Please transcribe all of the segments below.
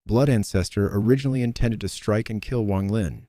Blood Ancestor originally intended to strike and kill Wang Lin,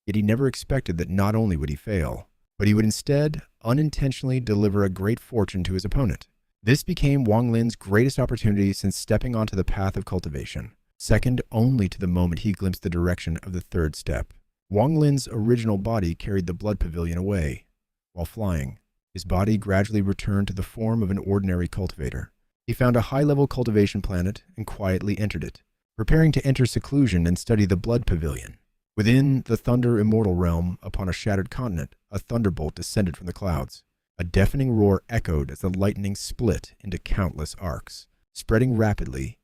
yet he never expected that not only would he fail, but he would instead unintentionally deliver a great fortune to his opponent. This became Wang Lin's greatest opportunity since stepping onto the path of cultivation, second only to the moment he glimpsed the direction of the third step. Wang Lin's original body carried the blood pavilion away. While flying, his body gradually returned to the form of an ordinary cultivator. He found a high-level cultivation planet and quietly entered it, preparing to enter seclusion and study the blood pavilion. Within the Thunder Immortal realm, upon a shattered continent, a thunderbolt descended from the clouds. A deafening roar echoed as the lightning split into countless arcs, spreading rapidly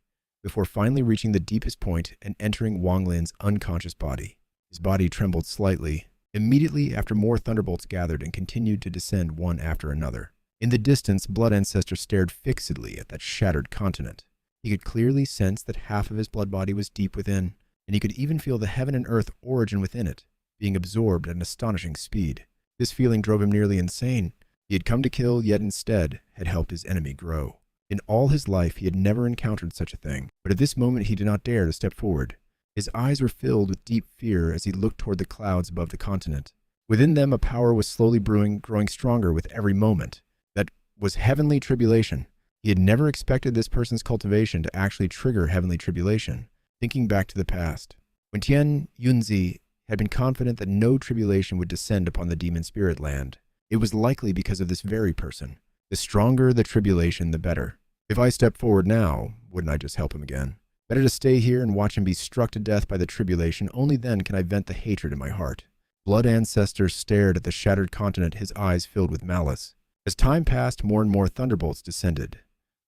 before finally reaching the deepest point and entering Wang Lin's unconscious body. His body trembled slightly. Immediately after, more thunderbolts gathered and continued to descend one after another. In the distance, Blood Ancestor stared fixedly at that shattered continent. He could clearly sense that half of his blood body was deep within, and he could even feel the heaven and earth origin within it, being absorbed at an astonishing speed. This feeling drove him nearly insane. He had come to kill, yet instead had helped his enemy grow. In all his life, he had never encountered such a thing, but at this moment he did not dare to step forward. His eyes were filled with deep fear as he looked toward the clouds above the continent. Within them, a power was slowly brewing, growing stronger with every moment. That was heavenly tribulation. He had never expected this person's cultivation to actually trigger heavenly tribulation. Thinking back to the past, when Tian Yunzi had been confident that no tribulation would descend upon the demon spirit land, it was likely because of this very person. The stronger the tribulation, the better. If I step forward now, wouldn't I just help him again? Better to stay here and watch him be struck to death by the tribulation. Only then can I vent the hatred in my heart. Blood Ancestor stared at the shattered continent, his eyes filled with malice. As time passed, more and more thunderbolts descended.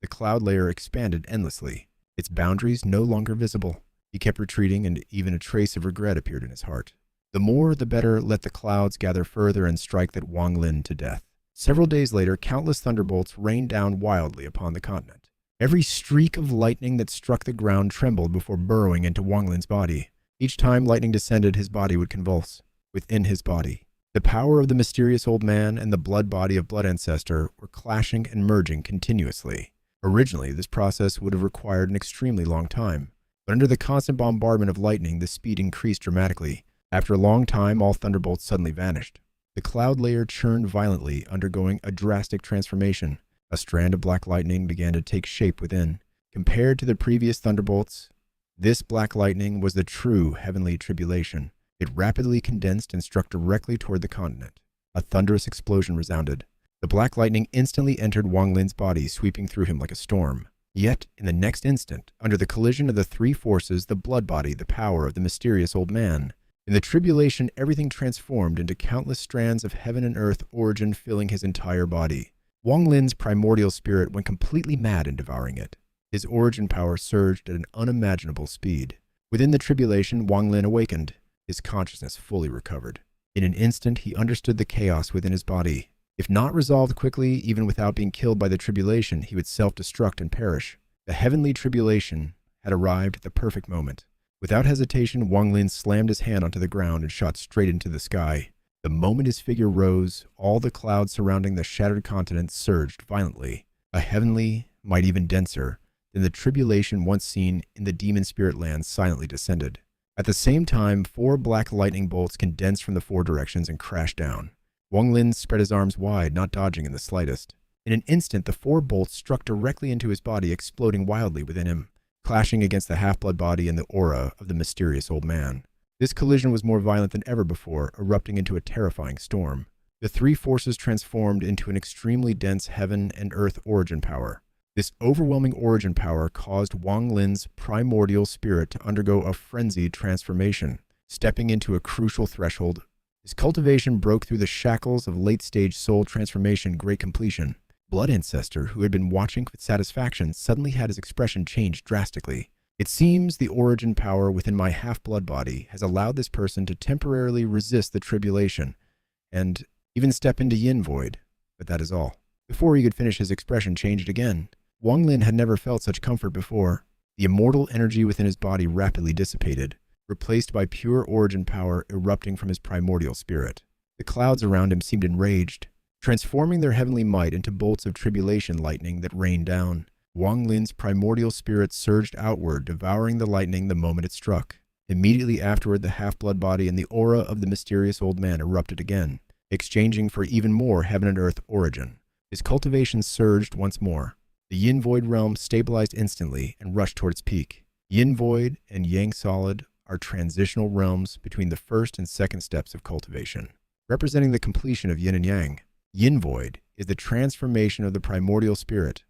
The cloud layer expanded endlessly, its boundaries no longer visible. He kept retreating, and even a trace of regret appeared in his heart. The more, the better. Let the clouds gather further and strike that Wang Lin to death. Several days later, countless thunderbolts rained down wildly upon the continent. Every streak of lightning that struck the ground trembled before burrowing into Wang Lin's body. Each time lightning descended, his body would convulse. Within his body, the power of the mysterious old man and the blood body of Blood Ancestor were clashing and merging continuously. Originally, this process would have required an extremely long time, but under the constant bombardment of lightning, the speed increased dramatically. After a long time, all thunderbolts suddenly vanished. The cloud layer churned violently, undergoing a drastic transformation. A strand of black lightning began to take shape within. Compared to the previous thunderbolts, this black lightning was the true heavenly tribulation. It rapidly condensed and struck directly toward the continent. A thunderous explosion resounded. The black lightning instantly entered Wang Lin's body, sweeping through him like a storm. Yet, in the next instant, under the collision of the three forces, the blood body, the power of the mysterious old man, in the tribulation, everything transformed into countless strands of heaven and earth origin filling his entire body. Wang Lin's primordial spirit went completely mad in devouring it. His origin power surged at an unimaginable speed. Within the tribulation, Wang Lin awakened, his consciousness fully recovered. In an instant, he understood the chaos within his body. If not resolved quickly, even without being killed by the tribulation, he would self-destruct and perish. The heavenly tribulation had arrived at the perfect moment. Without hesitation, Wang Lin slammed his hand onto the ground and shot straight into the sky. The moment his figure rose, all the clouds surrounding the shattered continent surged violently. A heavenly, might even denser, than the tribulation once seen in the demon spirit land silently descended. At the same time, 4 black lightning bolts condensed from the 4 directions and crashed down. Wang Lin spread his arms wide, not dodging in the slightest. In an instant, the 4 bolts struck directly into his body, exploding wildly within him, clashing against the half-blood body and the aura of the mysterious old man. This collision was more violent than ever before, erupting into a terrifying storm. The 3 forces transformed into an extremely dense heaven and earth origin power. This overwhelming origin power caused Wang Lin's primordial spirit to undergo a frenzied transformation, stepping into a crucial threshold. His cultivation broke through the shackles of late-stage soul transformation great completion. Blood Ancestor, who had been watching with satisfaction, suddenly had his expression change drastically. It seems the origin power within my half-blood body has allowed this person to temporarily resist the tribulation and even step into yin void, but that is all. Before he could finish, his expression changed again. Wang Lin had never felt such comfort before. The immortal energy within his body rapidly dissipated, replaced by pure origin power erupting from his primordial spirit. The clouds around him seemed enraged, transforming their heavenly might into bolts of tribulation lightning that rained down. Wang Lin's primordial spirit surged outward, devouring the lightning the moment it struck. Immediately afterward, the half-blood body and the aura of the mysterious old man erupted again, exchanging for even more heaven and earth origin. His cultivation surged once more. The Yin Void realm stabilized instantly and rushed toward its peak. Yin Void and Yang Solid are transitional realms between the first and second steps of cultivation, representing the completion of Yin and Yang. Yin Void is the transformation of the primordial spirit,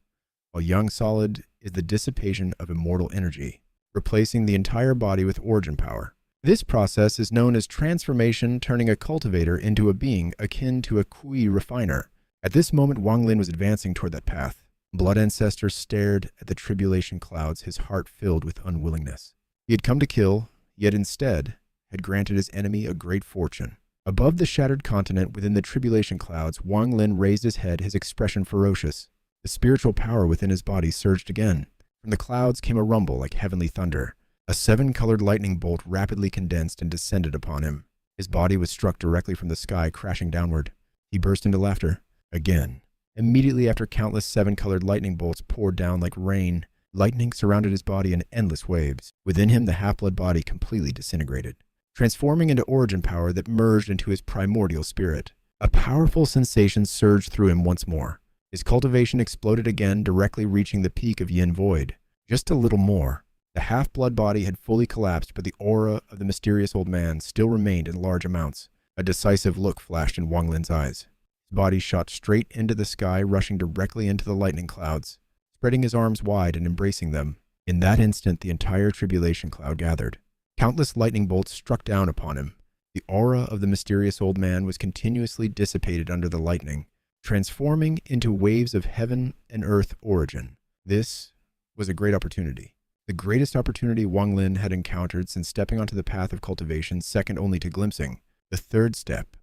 while Yang Solid is the dissipation of immortal energy, replacing the entire body with origin power. This process is known as transformation, turning a cultivator into a being akin to a Kui refiner. At this moment, Wang Lin was advancing toward that path. Blood Ancestor stared at the tribulation clouds, his heart filled with unwillingness. He had come to kill, yet instead had granted his enemy a great fortune. Above the shattered continent within the tribulation clouds, Wang Lin raised his head, his expression ferocious. The spiritual power within his body surged again. From the clouds came a rumble like heavenly thunder. A seven-colored lightning bolt rapidly condensed and descended upon him. His body was struck directly from the sky, crashing downward. He burst into laughter. Again. Immediately after, countless seven-colored lightning bolts poured down like rain. Lightning surrounded his body in endless waves. Within him, the half-blood body completely disintegrated, transforming into origin power that merged into his primordial spirit. A powerful sensation surged through him once more. His cultivation exploded again, directly reaching the peak of Yin Void. Just a little more. The half-blood body had fully collapsed, but the aura of the mysterious old man still remained in large amounts. A decisive look flashed in Wang Lin's eyes. His body shot straight into the sky, rushing directly into the lightning clouds, spreading his arms wide and embracing them. In that instant, the entire tribulation cloud gathered. Countless lightning bolts struck down upon him. The aura of the mysterious old man was continuously dissipated under the lightning, transforming into waves of heaven and earth origin. This was a great opportunity. The greatest opportunity Wang Lin had encountered since stepping onto the path of cultivation, second only to glimpsing the third step